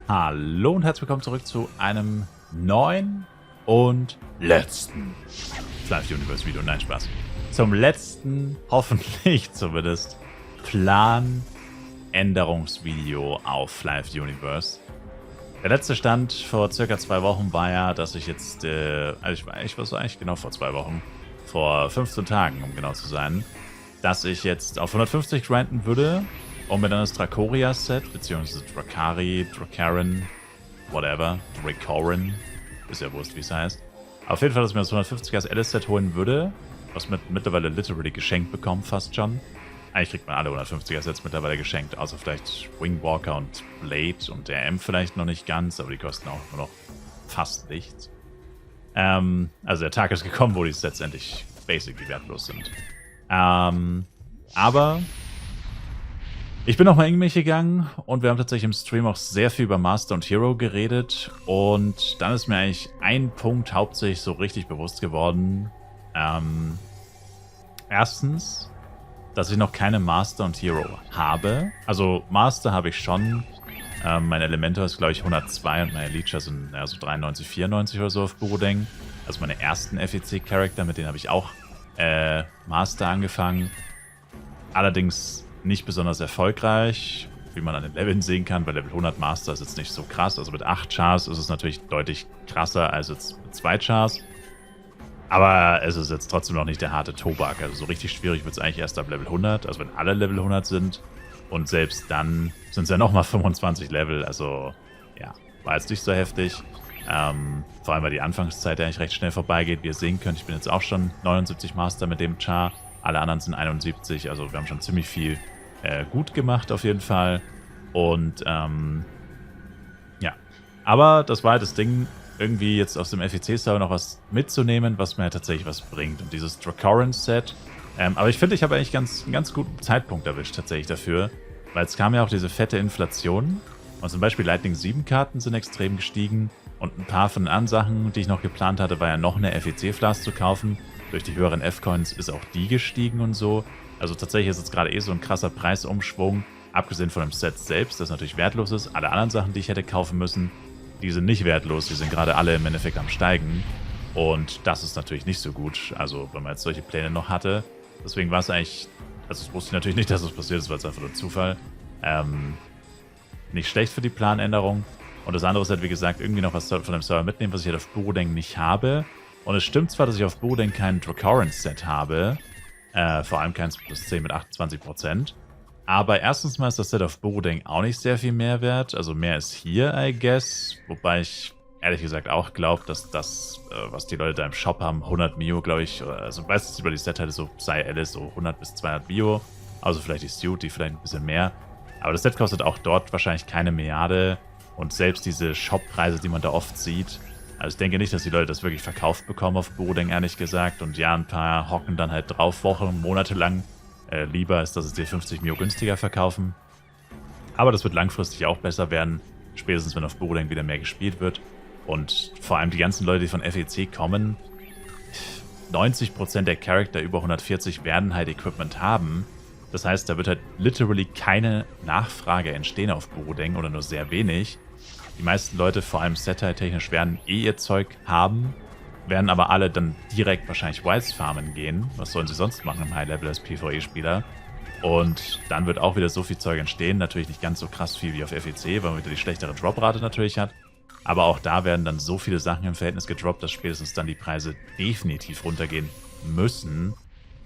Hallo und herzlich willkommen zurück zu einem neuen und letzten Live Universe Video. Nein, Spaß. Zum letzten, hoffentlich zumindest, Planänderungsvideo auf Live Universe. Der letzte Stand vor circa 2 Wochen war ja, dass ich jetzt, ich war eigentlich genau vor 2 Wochen, vor 15 Tagen, um genau zu sein, dass ich jetzt auf 150 grinden würde und mir dann das Dracoria-Set, beziehungsweise Dracarin, whatever, Dracorin, ist ja wurscht, wie es heißt. Auf jeden Fall, dass ich mir das 150er als Alice-Set holen würde, was mit mittlerweile literally geschenkt bekommen, fast schon. Eigentlich kriegt man alle 150er-Sets mittlerweile geschenkt, außer vielleicht Wingwalker und Blade und der M vielleicht noch nicht ganz, aber die kosten auch nur noch fast nichts. Also der Tag ist gekommen, wo die Sets endlich basically wertlos sind. Aber ich bin nochmal in mich gegangen und wir haben tatsächlich im Stream auch sehr viel über Master und Hero geredet und dann ist mir eigentlich ein Punkt hauptsächlich so richtig bewusst geworden. Erstens, dass ich noch keine Master und Hero habe. Also Master habe ich schon. Mein Elementor ist glaube ich 102 und meine Leecher sind so 93, 94 oder so auf Burudeng. Also meine ersten FEC-Charakter, mit denen habe ich auch Master angefangen. Allerdings nicht besonders erfolgreich, wie man an den Leveln sehen kann. Bei Level 100 Master ist jetzt nicht so krass. Also mit 8 Chars ist es natürlich deutlich krasser als jetzt mit 2 Chars. Aber es ist jetzt trotzdem noch nicht der harte Tobak. Also so richtig schwierig wird es eigentlich erst ab Level 100. Also wenn alle Level 100 sind. Und selbst dann sind es ja nochmal 25 Level. Also ja, war jetzt nicht so heftig. Vor allem, weil die Anfangszeit eigentlich recht schnell vorbeigeht. Wie ihr sehen könnt, ich bin jetzt auch schon 79 Master mit dem Char. Alle anderen sind 71. Also wir haben schon ziemlich viel gut gemacht auf jeden Fall. Und ja. Aber das war halt das Ding, irgendwie jetzt aus dem FEC-Server noch was mitzunehmen, was mir tatsächlich was bringt. Und dieses Dracorin-Set. Aber ich finde, ich habe eigentlich einen ganz guten Zeitpunkt erwischt tatsächlich dafür. Weil es kam ja auch diese fette Inflation. Und zum Beispiel Lightning 7 Karten sind extrem gestiegen. Und ein paar von den anderen Sachen, die ich noch geplant hatte, war ja noch eine FEC-Flask zu kaufen. Durch die höheren F-Coins ist auch die gestiegen und so. Also tatsächlich ist jetzt gerade so ein krasser Preisumschwung. Abgesehen von dem Set selbst, das natürlich wertlos ist. Alle anderen Sachen, die ich hätte kaufen müssen, die sind nicht wertlos. Die sind gerade alle im Endeffekt am Steigen. Und das ist natürlich nicht so gut. Also wenn man jetzt solche Pläne noch hatte. Deswegen war es eigentlich, also das wusste ich natürlich nicht, dass das passiert ist, weil es einfach nur Zufall. Nicht schlecht für die Planänderung. Und das andere ist halt, wie gesagt, irgendwie noch was von dem Server mitnehmen, was ich halt auf Burudeng nicht habe. Und es stimmt zwar, dass ich auf Burudeng kein Dracorin-Set habe. Vor allem keins plus 10 mit 28%. Aber erstens mal ist das Set auf Burudeng auch nicht sehr viel mehr wert. Also mehr ist hier, I guess. Wobei ich ehrlich gesagt auch glaube, dass das, was die Leute da im Shop haben, 100 Mio, glaube ich, also meistens über die Set halt so sei Alice so 100 bis 200 Mio. Also vielleicht die Suit, die vielleicht ein bisschen mehr. Aber das Set kostet auch dort wahrscheinlich keine Milliarde. Und selbst diese Shop-Preise, die man da oft sieht. Also ich denke nicht, dass die Leute das wirklich verkauft bekommen auf Burudeng, ehrlich gesagt. Und ja, ein paar hocken dann halt drauf Wochen, Monate lang. Lieber ist, dass es die 50 Mio günstiger verkaufen. Aber das wird langfristig auch besser werden. Spätestens, wenn auf Burudeng wieder mehr gespielt wird. Und vor allem die ganzen Leute, die von FEC kommen, 90% der Charakter über 140 werden halt Equipment haben. Das heißt, da wird halt literally keine Nachfrage entstehen auf Burudeng oder nur sehr wenig. Die meisten Leute, vor allem Set-technisch, werden ihr Zeug haben, werden aber alle dann direkt wahrscheinlich Wilds farmen gehen. Was sollen sie sonst machen im High-Level als PvE-Spieler? Und dann wird auch wieder so viel Zeug entstehen. Natürlich nicht ganz so krass viel wie auf FEC, weil man wieder die schlechtere Droprate natürlich hat. Aber auch da werden dann so viele Sachen im Verhältnis gedroppt, dass spätestens dann die Preise definitiv runtergehen müssen.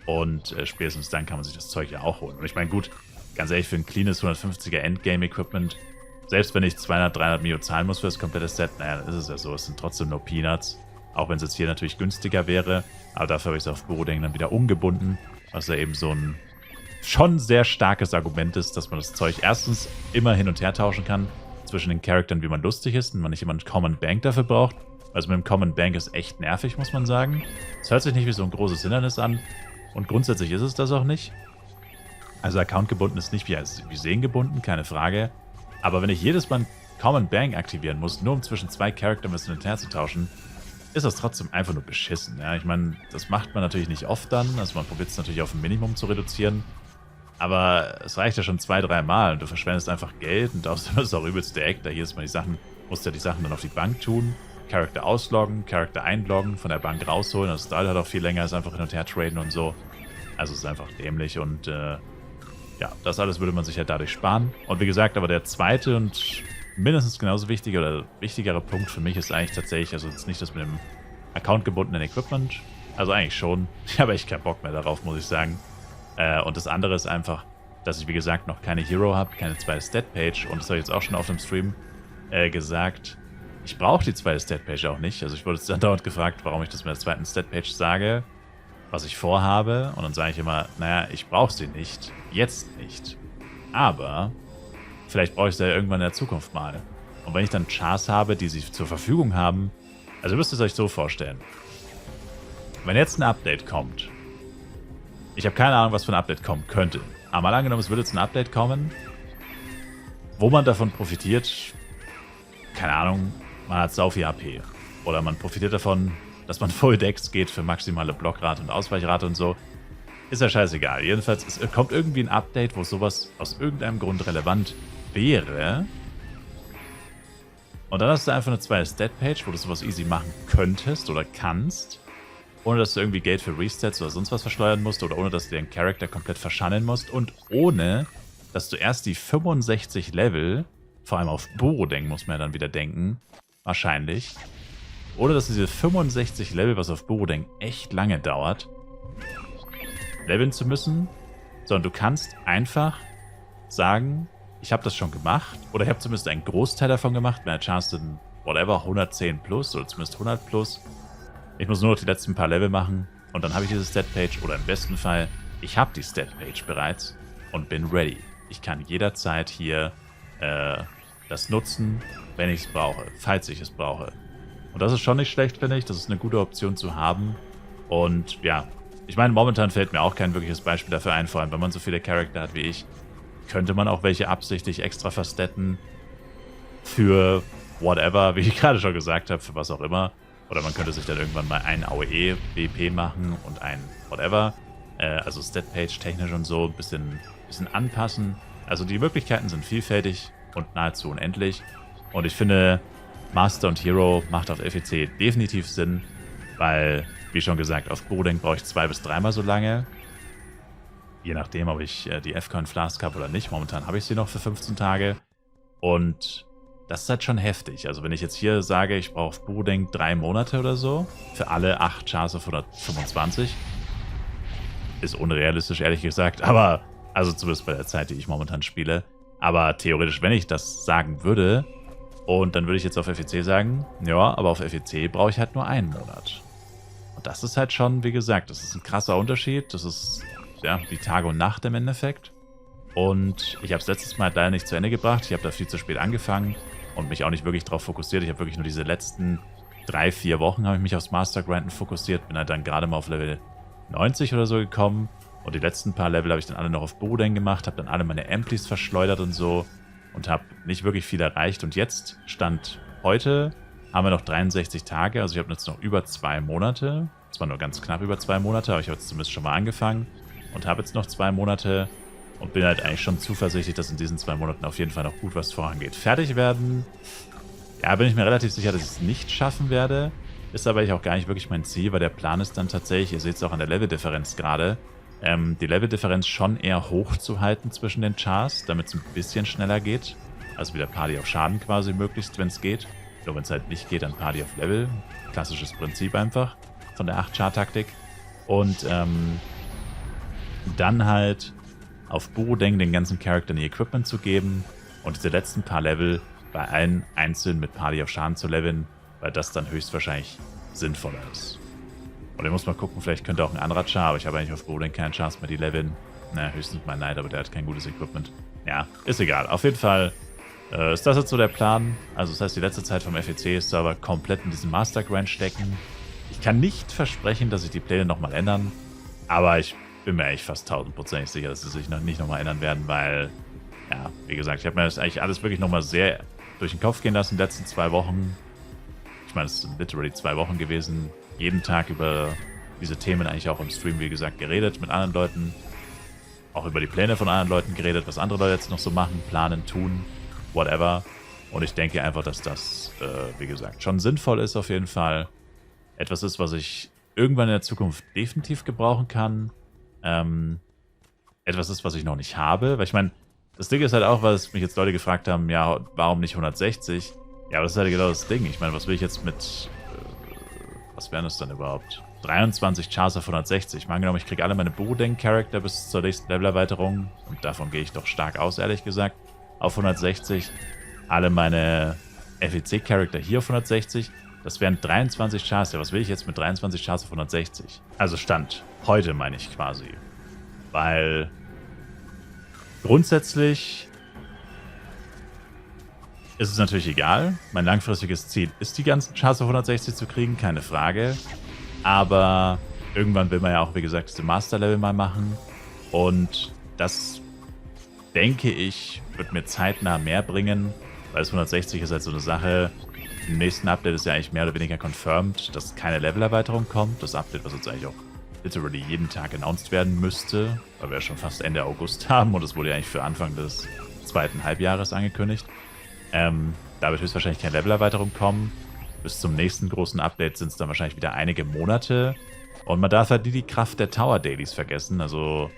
Und spätestens dann kann man sich das Zeug ja auch holen. Und ich meine, gut, ganz ehrlich, für ein cleanes 150er Endgame-Equipment, selbst wenn ich 200, 300 Mio zahlen muss für das komplette Set, naja, dann ist es ja so, es sind trotzdem nur Peanuts. Auch wenn es jetzt hier natürlich günstiger wäre. Aber dafür habe ich es auf Burudeng dann wieder umgebunden, was ja eben so ein schon sehr starkes Argument ist, dass man das Zeug erstens immer hin und her tauschen kann zwischen den Charakteren, wie man lustig ist und man nicht immer einen Common Bank dafür braucht. Also mit dem Common Bank ist echt nervig, muss man sagen. Es hört sich nicht wie so ein großes Hindernis an und grundsätzlich ist es das auch nicht. Also Account gebunden ist nicht wie Sehen gebunden, keine Frage. Aber wenn ich jedes Mal einen Common Bank aktivieren muss, nur um zwischen 2 Charakteren ein bisschen hin und her zu tauschen, ist das trotzdem einfach nur beschissen. Ja? Ich meine, das macht man natürlich nicht oft dann. Also man probiert es natürlich auf ein Minimum zu reduzieren. Aber es reicht ja schon 2, 3 Mal und du verschwendest einfach Geld und das ist auch übelst der Eck. Da hier ist mal die Sachen, musst ja die Sachen dann auf die Bank tun, Charakter ausloggen, Charakter einloggen, von der Bank rausholen. Das dauert halt auch viel länger, als einfach hin und her traden und so. Also es ist einfach dämlich und ja, das alles würde man sich halt dadurch sparen. Und wie gesagt, aber der zweite und mindestens genauso wichtige oder wichtigere Punkt für mich ist eigentlich tatsächlich, also jetzt nicht das mit dem accountgebundenen Equipment, also eigentlich schon. Ich habe echt keinen Bock mehr darauf, muss ich sagen. Und das andere ist einfach, dass ich wie gesagt noch keine Hero habe, keine zweite Stat-Page und das habe ich jetzt auch schon auf dem Stream gesagt. Ich brauche die zweite Stat-Page auch nicht. Also ich wurde jetzt dann dauernd gefragt, warum ich das mit der zweiten Stat-Page sage, was ich vorhabe. Und dann sage ich immer, naja, ich brauche sie nicht. Jetzt nicht. Aber vielleicht brauche ich sie ja irgendwann in der Zukunft mal. Und wenn ich dann Chars habe, die sie zur Verfügung haben, also ihr müsst es euch so vorstellen. Wenn jetzt ein Update kommt, ich habe keine Ahnung, was für ein Update kommen könnte. Aber mal angenommen, es würde jetzt ein Update kommen, wo man davon profitiert, keine Ahnung, man hat sau viel AP. Oder man profitiert davon, dass man Full Decks geht für maximale Blockrate und Ausweichrate und so. Ist ja scheißegal. Jedenfalls es kommt irgendwie ein Update, wo sowas aus irgendeinem Grund relevant wäre. Und dann hast du einfach eine zweite Stat-Page, wo du sowas easy machen könntest oder kannst. Ohne dass du irgendwie Geld für Restats oder sonst was verschleudern musst. Oder ohne dass du den Charakter komplett verschandeln musst. Und ohne, dass du erst die 65 Level, vor allem auf Borodeng muss man ja dann wieder denken, wahrscheinlich. Ohne dass diese 65 Level, was auf Borodeng echt lange dauert, leveln zu müssen. Sondern du kannst einfach sagen, ich habe das schon gemacht. Oder ich habe zumindest einen Großteil davon gemacht. Mit einer Chance in whatever 110 plus oder zumindest 100 plus. Ich muss nur noch die letzten paar Level machen und dann habe ich diese Stat-Page oder im besten Fall, ich habe die Stat-Page bereits und bin ready. Ich kann jederzeit hier das nutzen, wenn ich es brauche, falls ich es brauche. Und das ist schon nicht schlecht, finde ich. Das ist eine gute Option zu haben. Und ja, ich meine, momentan fällt mir auch kein wirkliches Beispiel dafür ein, vor allem wenn man so viele Charakter hat wie ich, könnte man auch welche absichtlich extra verstatten für whatever, wie ich gerade schon gesagt habe, für was auch immer. Oder man könnte sich dann irgendwann mal ein AOE BP machen und ein whatever. Also Stat-Page technisch und so ein bisschen anpassen. Also die Möglichkeiten sind vielfältig und nahezu unendlich. Und ich finde, Master und Hero macht auf FEC definitiv Sinn, weil, wie schon gesagt, auf Borodeng brauche ich 2 bis 3 Mal so lange. Je nachdem, ob ich die F-Coin Flask habe oder nicht. Momentan habe ich sie noch für 15 Tage. Und das ist halt schon heftig. Also wenn ich jetzt hier sage, ich brauche auf Borodeng 3 Monate oder so, für alle 8 Chars auf 125, ist unrealistisch, ehrlich gesagt. Aber, also zumindest bei der Zeit, die ich momentan spiele. Aber theoretisch, wenn ich das sagen würde, und dann würde ich jetzt auf FEC sagen, ja, aber auf FEC brauche ich halt nur 1 Monat. Und das ist halt schon, wie gesagt, das ist ein krasser Unterschied. Das ist, ja, wie Tag und Nacht im Endeffekt. Und ich habe es letztes Mal leider nicht zu Ende gebracht. Ich habe da viel zu spät angefangen und mich auch nicht wirklich darauf fokussiert. Ich habe wirklich nur diese letzten 3, 4 Wochen habe ich mich aufs Master Grinden fokussiert. Bin halt dann gerade mal auf Level 90 oder so gekommen. Und die letzten paar Level habe ich dann alle noch auf Borodeng gemacht. Habe dann alle meine Amplis verschleudert und so. Und habe nicht wirklich viel erreicht. Und jetzt, Stand heute, haben wir noch 63 Tage. Also ich habe jetzt noch über 2 Monate. Zwar nur ganz knapp über 2 Monate, aber ich habe jetzt zumindest schon mal angefangen. Und habe jetzt noch 2 Monate. Und bin halt eigentlich schon zuversichtlich, dass in diesen 2 Monaten auf jeden Fall noch gut was vorangeht. Fertig werden, ja, bin ich mir relativ sicher, dass ich es nicht schaffen werde. Ist aber auch gar nicht wirklich mein Ziel, weil der Plan ist dann tatsächlich, ihr seht es auch an der Leveldifferenz gerade, die Leveldifferenz schon eher hoch zu halten zwischen den Chars, damit es ein bisschen schneller geht. Also wieder Party auf Schaden quasi möglichst, wenn es geht. Nur wenn es halt nicht geht, dann Party auf Level. Klassisches Prinzip einfach von der 8-Char-Taktik. Und dann halt auf Borodeng den ganzen Charakteren ihr Equipment zu geben und diese letzten paar Level bei allen einzeln mit Party auf Schaden zu leveln, weil das dann höchstwahrscheinlich sinnvoller ist. Und ich muss mal gucken, vielleicht könnte auch ein anderer Char, aber ich habe eigentlich auf Borodeng keine Chance mehr, die leveln. Naja, höchstens mein Knight, aber der hat kein gutes Equipment. Ja, ist egal. Auf jeden Fall ist das jetzt so der Plan. Also das heißt, die letzte Zeit vom FEC-Server komplett in diesem Master Grind stecken. Ich kann nicht versprechen, dass sich die Pläne nochmal ändern, aber ich bin mir eigentlich fast 1000% sicher, dass sie sich noch nicht nochmal ändern werden, weil, ja, wie gesagt, ich habe mir das eigentlich alles wirklich nochmal sehr durch den Kopf gehen lassen in den letzten 2 Wochen. Ich meine, es sind literally 2 Wochen gewesen. Jeden Tag über diese Themen eigentlich auch im Stream, wie gesagt, geredet mit anderen Leuten. auch über die Pläne von anderen Leuten geredet, was andere Leute jetzt noch so machen, planen, tun, whatever. Und ich denke einfach, dass das, wie gesagt, schon sinnvoll ist auf jeden Fall. Etwas ist, was ich irgendwann in der Zukunft definitiv gebrauchen kann. Etwas ist, was ich noch nicht habe. Weil ich meine, das Ding ist halt auch, was mich jetzt Leute gefragt haben, ja, warum nicht 160? Ja, aber das ist halt genau das Ding. Ich meine, was will ich jetzt mit, was wären das dann überhaupt? 23 Chars auf 160. Mal angenommen, ich kriege alle meine Borodeng-Charakter bis zur nächsten Levelerweiterung. Und davon gehe ich doch stark aus, ehrlich gesagt. Auf 160. Alle meine FEC-Charakter hier auf 160. Das wären 23 Chars. Ja, was will ich jetzt mit 23 Chars auf 160? Also Stand heute, meine ich quasi. Weil grundsätzlich ist es natürlich egal. Mein langfristiges Ziel ist, die ganzen Chars auf 160 zu kriegen, keine Frage. Aber irgendwann will man ja auch, wie gesagt, diese Master-Level mal machen. Und das, denke ich, wird mir zeitnah mehr bringen. Weil das 160 ist halt so eine Sache. Im nächsten Update ist ja eigentlich mehr oder weniger confirmed, dass keine Levelerweiterung kommt. Das Update, was jetzt eigentlich auch literally jeden Tag announced werden müsste. Weil wir ja schon fast Ende August haben. Und es wurde ja eigentlich für Anfang des zweiten Halbjahres angekündigt. Da wird höchstwahrscheinlich keine Levelerweiterung kommen. Bis zum nächsten großen Update sind es dann wahrscheinlich wieder einige Monate. Und man darf halt nie die Kraft der Tower Dailies vergessen. Also,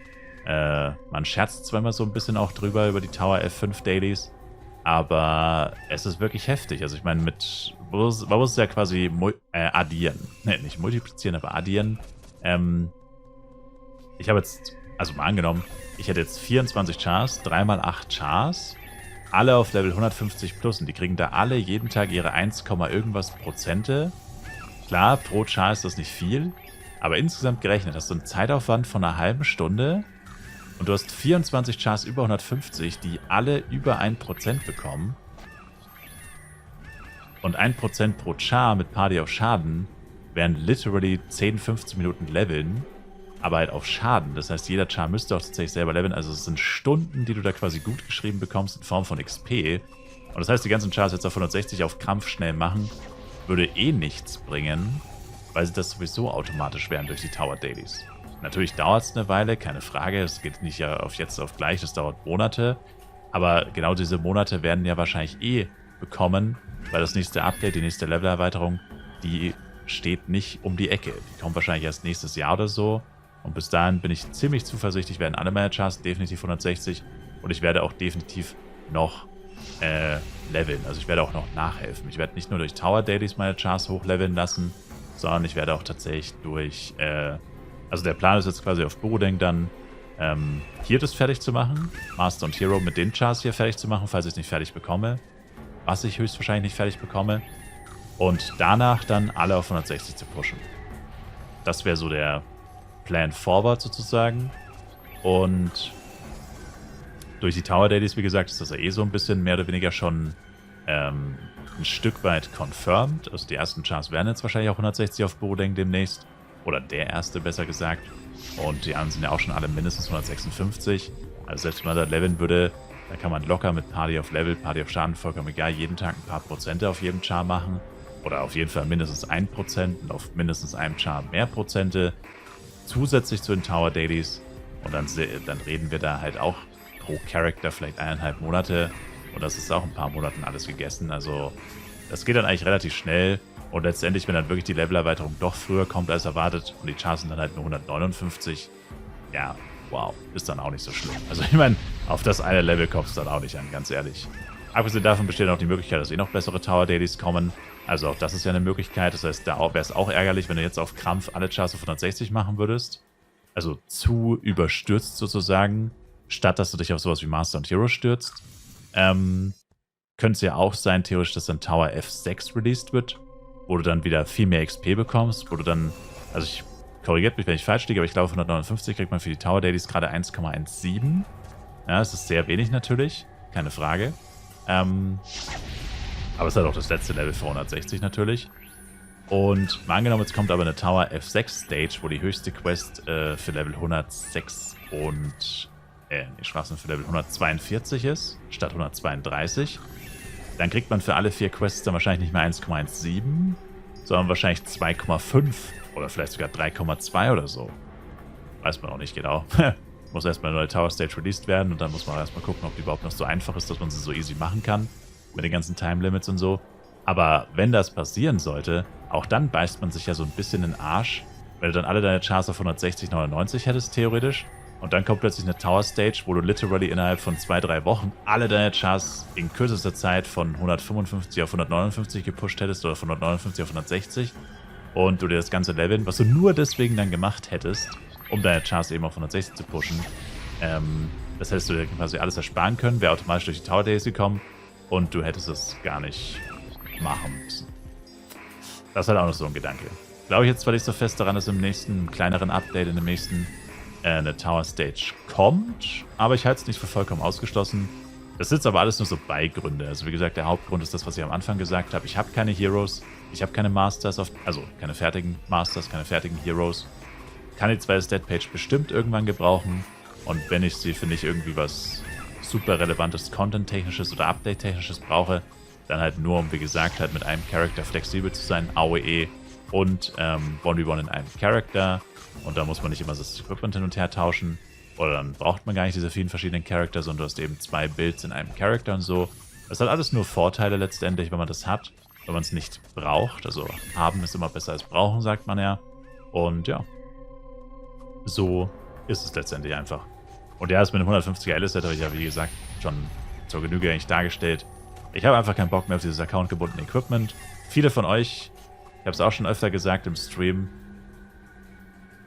man scherzt zwar immer so ein bisschen auch drüber, über die Tower F5 Dailies. Aber es ist wirklich heftig. Also ich meine, man muss es ja quasi addieren. Ne, nicht multiplizieren, aber addieren. Ich habe jetzt, also mal angenommen, ich hätte jetzt 24 Chars, 3x8 Chars. Alle auf Level 150 plus und die kriegen da alle jeden Tag ihre 1, irgendwas Prozente. Klar, pro Char ist das nicht viel, aber insgesamt gerechnet hast du einen Zeitaufwand von einer halben Stunde und du hast 24 Chars über 150, die alle über 1% bekommen. Und 1% pro Char mit Party auf Schaden wären literally 10, 15 Minuten leveln. Aber halt auf Schaden. Das heißt, jeder Char müsste auch tatsächlich selber leveln. Also es sind Stunden, die du da quasi gut geschrieben bekommst in Form von XP. Und das heißt, die ganzen Chars jetzt auf 160 auf Krampf schnell machen, würde eh nichts bringen, weil sie das sowieso automatisch wären durch die Tower Dailies. Natürlich dauert es eine Weile, keine Frage. Es geht nicht ja auf jetzt auf gleich, das dauert Monate. Aber genau diese Monate werden ja wahrscheinlich eh bekommen, weil das nächste Update, die nächste Levelerweiterung, die steht nicht um die Ecke. Die kommt wahrscheinlich erst nächstes Jahr oder so. Und bis dahin bin ich ziemlich zuversichtlich, werden alle meine Chars definitiv 160. Und ich werde auch definitiv noch leveln. Also ich werde auch noch nachhelfen. Ich werde nicht nur durch Tower Dailies meine Chars hochleveln lassen, sondern ich werde auch tatsächlich durch... also der Plan ist jetzt quasi auf Borodeng dann hier das fertig zu machen. Master und Hero mit den Chars hier fertig zu machen, falls ich es nicht fertig bekomme. Was ich höchstwahrscheinlich nicht fertig bekomme. Und danach dann alle auf 160 zu pushen. Das wäre so der Plan forward sozusagen. Und durch die Tower Dailies, wie gesagt, ist das ja eh so ein bisschen mehr oder weniger schon ein Stück weit confirmed. Also die ersten Chars werden jetzt wahrscheinlich auch 160 auf Borodeng demnächst. Oder der erste, besser gesagt. Und die anderen sind ja auch schon alle mindestens 156. Also selbst wenn man da leveln würde, dann kann man locker mit Party auf Level, Party auf Schaden, vollkommen egal, jeden Tag ein paar Prozente auf jedem Char machen. Oder auf jeden Fall mindestens 1% und auf mindestens einem Char mehr Prozente. Zusätzlich zu den Tower Dailies. Und dann reden wir da halt auch pro Charakter vielleicht 1,5 Monate. Und das ist auch ein paar Monaten alles gegessen. Also das geht dann eigentlich relativ schnell. Und letztendlich, wenn dann wirklich die Levelerweiterung doch früher kommt als erwartet und die Chars sind dann halt nur 159, ja, wow, ist dann auch nicht so schlimm. Also ich meine, auf das eine Level kommt es dann auch nicht an, ganz ehrlich. Abgesehen davon besteht auch die Möglichkeit, dass eh noch bessere Tower Dailies kommen. Also auch das ist ja eine Möglichkeit. Das heißt, da wäre es auch ärgerlich, wenn du jetzt auf Krampf alle Chars auf 160 machen würdest. Also zu überstürzt sozusagen, statt dass du dich auf sowas wie Master und Hero stürzt. Könnte es ja auch sein, theoretisch, dass dann Tower F6 released wird, wo du dann wieder viel mehr XP bekommst, wo du dann, also ich korrigiert mich, wenn ich falsch liege, aber ich glaube, auf 159 kriegt man für die Tower Dailies gerade 1,17. Ja, das ist sehr wenig natürlich, keine Frage. Aber es ist halt auch das letzte Level für 160 natürlich. Und mal angenommen, jetzt kommt aber eine Tower F6 Stage, wo die höchste Quest für Level 106 und Schwachsinn für Level 142 ist, statt 132. Dann kriegt man für alle 4 Quests dann wahrscheinlich nicht mehr 1,17, sondern wahrscheinlich 2,5 oder vielleicht sogar 3,2 oder so. Weiß man auch nicht genau. Muss erstmal eine neue Tower Stage released werden und dann muss man erstmal gucken, ob die überhaupt noch so einfach ist, dass man sie so easy machen kann. Mit den ganzen Time Limits und so. Aber wenn das passieren sollte, auch dann beißt man sich ja so ein bisschen in den Arsch, weil du dann alle deine Chars auf 160, 99 hättest, theoretisch. Und dann kommt plötzlich eine Tower Stage, wo du literally innerhalb von 2-3 Wochen alle deine Chars in kürzester Zeit von 155 auf 159 gepusht hättest oder von 159 auf 160. Und du dir das ganze Leveln, was du nur deswegen dann gemacht hättest, um deine Chars eben auf 160 zu pushen, das hättest du dir quasi alles ersparen können, wäre automatisch durch die Tower Days gekommen und du hättest es gar nicht machen müssen. Das ist halt auch noch so ein Gedanke. Glaube ich jetzt zwar nicht so fest daran, dass im nächsten kleineren Update, in dem nächsten eine Tower Stage kommt, aber ich halte es nicht für vollkommen ausgeschlossen. Das sind aber alles nur so Beigründe. Also wie gesagt, der Hauptgrund ist das, was ich am Anfang gesagt habe. Ich habe keine Heroes, ich habe keine Masters, also keine fertigen Masters, keine fertigen Heroes. Kann die zweite Statpage bestimmt irgendwann gebrauchen und wenn ich sie, finde ich, irgendwie was super relevantes Content-technisches oder Update-technisches brauche, dann halt nur, um, wie gesagt, halt mit einem Charakter flexibel zu sein, AOE und 1v1 in einem Charakter. Und da muss man nicht immer das Equipment hin und her tauschen. Oder dann braucht man gar nicht diese vielen verschiedenen Charakter, sondern du hast eben 2 Builds in einem Charakter und so. Das hat alles nur Vorteile letztendlich, wenn man das hat. Wenn man es nicht braucht. Also haben ist immer besser als brauchen, sagt man ja. Und ja, so ist es letztendlich einfach. Und ja, das mit dem 150er Alice habe ich ja, wie gesagt, schon zur Genüge eigentlich dargestellt. Ich habe einfach keinen Bock mehr auf dieses accountgebundene Equipment. Viele von euch, ich habe es auch schon öfter gesagt im Stream,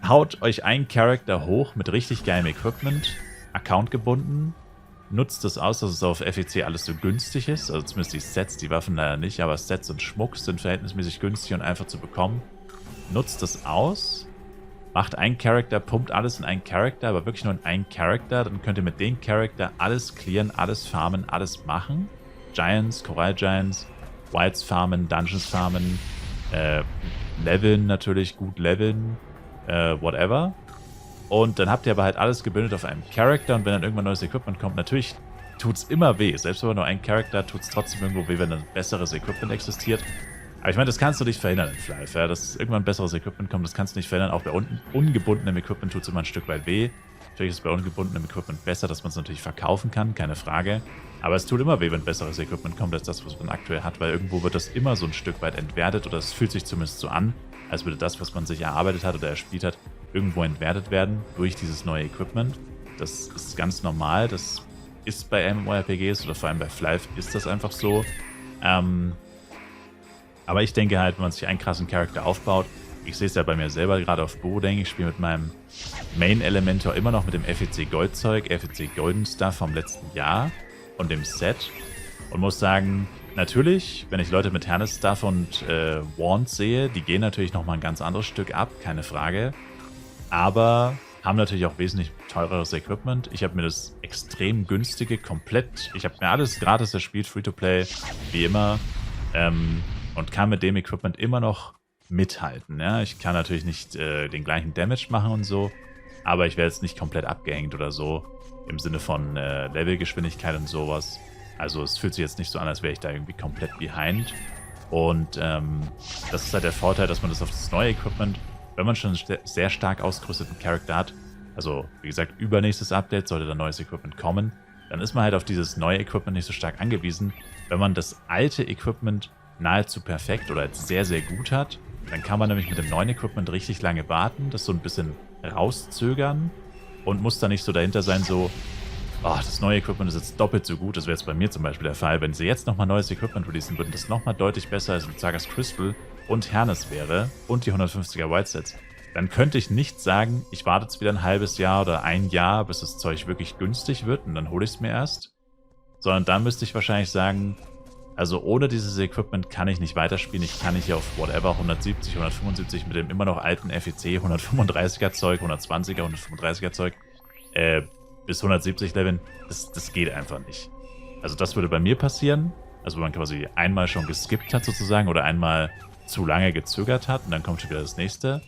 haut euch einen Charakter hoch mit richtig geilem Equipment, accountgebunden, nutzt es aus, dass es auf FEC alles so günstig ist, also zumindest die Sets, die Waffen leider nicht, aber Sets und Schmuck sind verhältnismäßig günstig und einfach zu bekommen. Nutzt es aus, macht einen Charakter, pumpt alles in einen Charakter, aber wirklich nur in einen Charakter, dann könnt ihr mit dem Charakter alles clearen, alles farmen, alles machen. Giants, Coral Giants, Wilds farmen, Dungeons farmen, leveln natürlich, gut leveln, whatever. Und dann habt ihr aber halt alles gebündelt auf einem Charakter und wenn dann irgendwann neues Equipment kommt, natürlich tut es immer weh. Selbst wenn man nur einen Charakter tut es trotzdem irgendwo weh, wenn ein besseres Equipment existiert. Aber ich meine, das kannst du nicht verhindern in Flive, ja? Dass irgendwann besseres Equipment kommt, das kannst du nicht verhindern. Auch bei ungebundenem Equipment tut es immer ein Stück weit weh. Natürlich ist es bei ungebundenem Equipment besser, dass man es natürlich verkaufen kann, keine Frage. Aber es tut immer weh, wenn besseres Equipment kommt als das, was man aktuell hat, weil irgendwo wird das immer so ein Stück weit entwertet oder es fühlt sich zumindest so an, als würde das, was man sich erarbeitet hat oder erspielt hat, irgendwo entwertet werden durch dieses neue Equipment. Das ist ganz normal, das ist bei MMORPGs oder vor allem bei Flive ist das einfach so. Aber ich denke halt, wenn man sich einen krassen Charakter aufbaut, ich sehe es ja bei mir selber gerade auf Borodeng, ich spiele mit meinem Main-Elementor immer noch mit dem FEC Goldzeug, FEC Golden Stuff vom letzten Jahr und dem Set und muss sagen, natürlich, wenn ich Leute mit Hernes Stuff und Wand sehe, die gehen natürlich nochmal ein ganz anderes Stück ab, keine Frage, aber haben natürlich auch wesentlich teureres Equipment. Ich habe mir das extrem günstige komplett, ich habe mir alles gratis erspielt, Free-to-Play, wie immer, und kann mit dem Equipment immer noch mithalten. Ja? Ich kann natürlich nicht den gleichen Damage machen und so, aber ich werde jetzt nicht komplett abgehängt oder so, im Sinne von Levelgeschwindigkeit und sowas. Also es fühlt sich jetzt nicht so an, als wäre ich da irgendwie komplett behind. Und das ist halt der Vorteil, dass man das auf das neue Equipment, wenn man schon einen sehr stark ausgerüsteten Charakter hat, also wie gesagt, übernächstes Update sollte da neues Equipment kommen, dann ist man halt auf dieses neue Equipment nicht so stark angewiesen. Wenn man das alte Equipment nahezu perfekt oder sehr, sehr gut hat, dann kann man nämlich mit dem neuen Equipment richtig lange warten, das so ein bisschen rauszögern und muss da nicht so dahinter sein, so, oh, das neue Equipment ist jetzt doppelt so gut, das wäre jetzt bei mir zum Beispiel der Fall. Wenn sie jetzt nochmal neues Equipment releasen würden, das nochmal deutlich besser als Sagas Crystal und Hernes wäre und die 150er White Sets, dann könnte ich nicht sagen, ich warte jetzt wieder ein halbes Jahr oder ein Jahr, bis das Zeug wirklich günstig wird und dann hole ich es mir erst. Sondern dann müsste ich wahrscheinlich sagen, also ohne dieses Equipment kann ich nicht weiterspielen. Ich kann nicht hier auf whatever 170, 175 mit dem immer noch alten FEC 135er Zeug, 120er, 135er Zeug bis 170 leveln. Das geht einfach nicht. Also das würde bei mir passieren. Also wenn man quasi einmal schon geskippt hat sozusagen oder einmal zu lange gezögert hat und dann kommt schon wieder das nächste.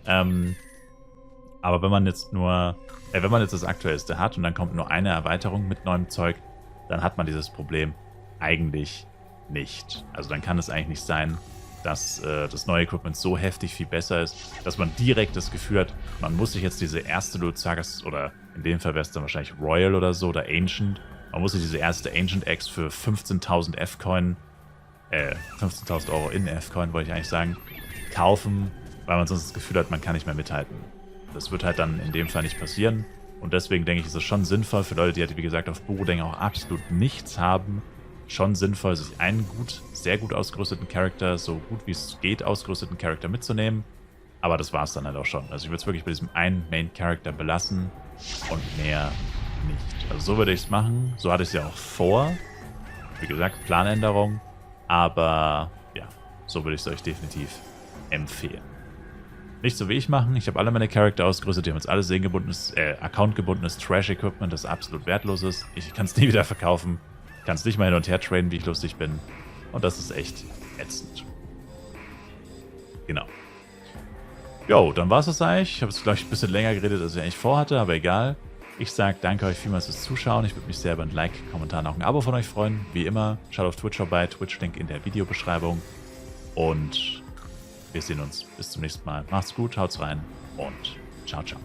Aber wenn man jetzt wenn man jetzt das Aktuellste hat und dann kommt nur eine Erweiterung mit neuem Zeug, dann hat man dieses Problem eigentlich nicht. Also dann kann es eigentlich nicht sein, dass das neue Equipment so heftig viel besser ist, dass man direkt das Gefühl hat, man muss sich jetzt diese erste Loot Sagas oder In dem Fall wäre es dann wahrscheinlich Royal oder so oder Ancient. Man muss sich diese erste Ancient Axe für 15.000 F-Coin, 15.000 Euro in F-Coin, wollte ich eigentlich sagen, kaufen, weil man sonst das Gefühl hat, man kann nicht mehr mithalten. Das wird halt dann in dem Fall nicht passieren. Und deswegen denke ich, ist es schon sinnvoll für Leute, die halt, wie gesagt, auf Burudeng auch absolut nichts haben, schon sinnvoll, sich einen sehr gut ausgerüsteten Charakter, so gut wie es geht, ausgerüsteten Charakter mitzunehmen. Aber das war es dann halt auch schon. Also ich würde es wirklich bei diesem einen Main-Charakter belassen und mehr nicht. Also so würde ich es machen. So hatte ich es ja auch vor. Wie gesagt, Planänderung. Aber ja, so würde ich es euch definitiv empfehlen. Nicht so wie ich machen. Ich habe alle meine Charakter ausgerüstet. Die haben jetzt alle accountgebundenes Trash-Equipment, das absolut wertlos ist. Ich kann es nie wieder verkaufen. Kann es nicht mal hin und her traden, wie ich lustig bin. Und das ist echt ätzend. Genau. Jo, dann war es das eigentlich. Ich habe jetzt, glaube ich, ein bisschen länger geredet, als ich eigentlich vorhatte, aber egal. Ich sage danke euch vielmals fürs Zuschauen. Ich würde mich sehr über ein Like, Kommentar und auch ein Abo von euch freuen. Wie immer, schaut auf Twitch vorbei. Twitch-Link in der Videobeschreibung. Und wir sehen uns bis zum nächsten Mal. Macht's gut, haut's rein und ciao, ciao.